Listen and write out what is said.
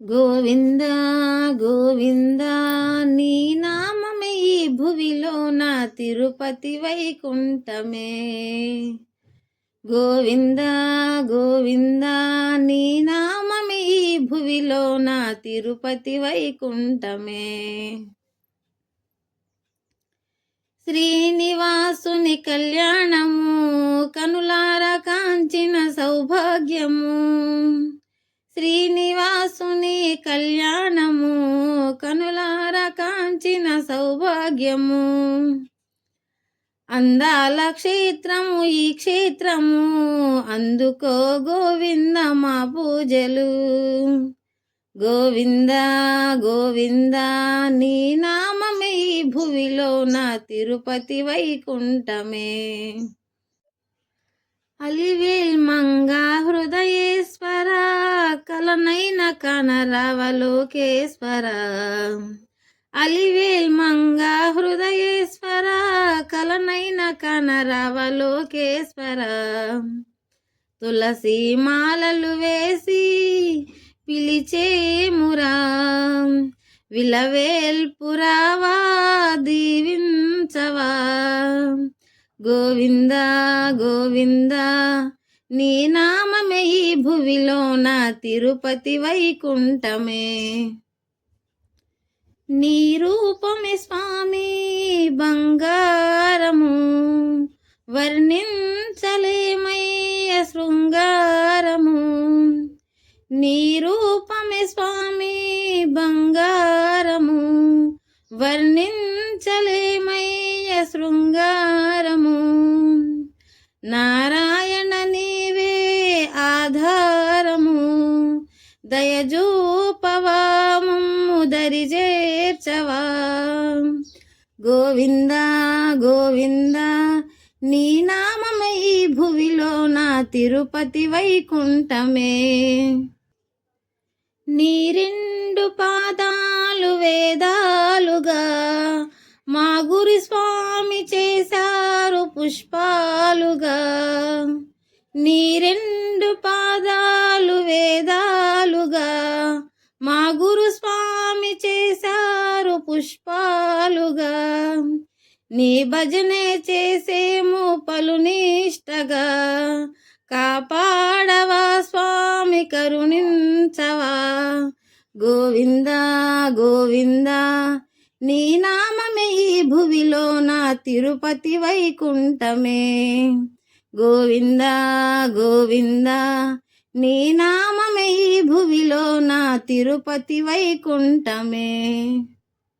గోవింద గోవింద నీ నామమే ఈ భువిలో నా తిరుపతి వైకుంఠమే. గోవింద గోవింద నీ నామమే ఈ భువిలో నా తిరుపతి వైకుంఠమే. శ్రీనివాసుని కళ్యాణము కనులార కాంచిన సౌభాగ్యము. శ్రీనివాసుని కళ్యాణము కనులార కాంచిన సౌభాగ్యము. అందాల క్షేత్రము ఈ క్షేత్రము, అందుకో గోవింద మా పూజలు. గోవింద గోవింద నీ నామమే ఈ భువిలో నా తిరుపతి వైకుంఠమే. అలివేల్ మంగా హృదయేశ్వర కలనైన కనరావలోకేశ్వర. అలివేల్ మంగా హృదయేశ్వర కలనైన కనరావలోకేశ్వర. తులసి మాలలు వేసి పిలిచేమురా, విలవేల్పురావా దీవించవా. గోవింద గోవింద నీ నామమే ఈ భువిలో నా తిరుపతి వైకుంఠమే. నీ రూపమే స్వామి బంగారము, వర్ణించలేమయ్య శృంగారము. నీ రూపమే స్వామి బంగారము, వర్ణించలేమయ్య శృంగారము. నారాయణ నీవే ఆధారము, దయజూపవా మమ్ము దరిజేర్చవా. గోవింద గోవింద నీ నామమే ఈ భువిలో నా తిరుపతి వైకుంఠమే. నీ రెండు పాదాలు వేదాలుగా మా గురి స్వామి చేశారు పుష్పాలుగా. నీ రెండు పాదాలు వేదాలుగా మా గురు స్వామి చేశారు పుష్పాలుగా. నీ భజనే చేసేము పలునిష్టగా, కాపాడవా స్వామి కరుణించవా. గోవింద గోవింద నీ నామమే ఈ భువిలో నా తిరుపతి వైకుంఠమే. గోవింద గోవింద నీ నామమే ఈ భువిలో నా తిరుపతి వైకుంఠమే.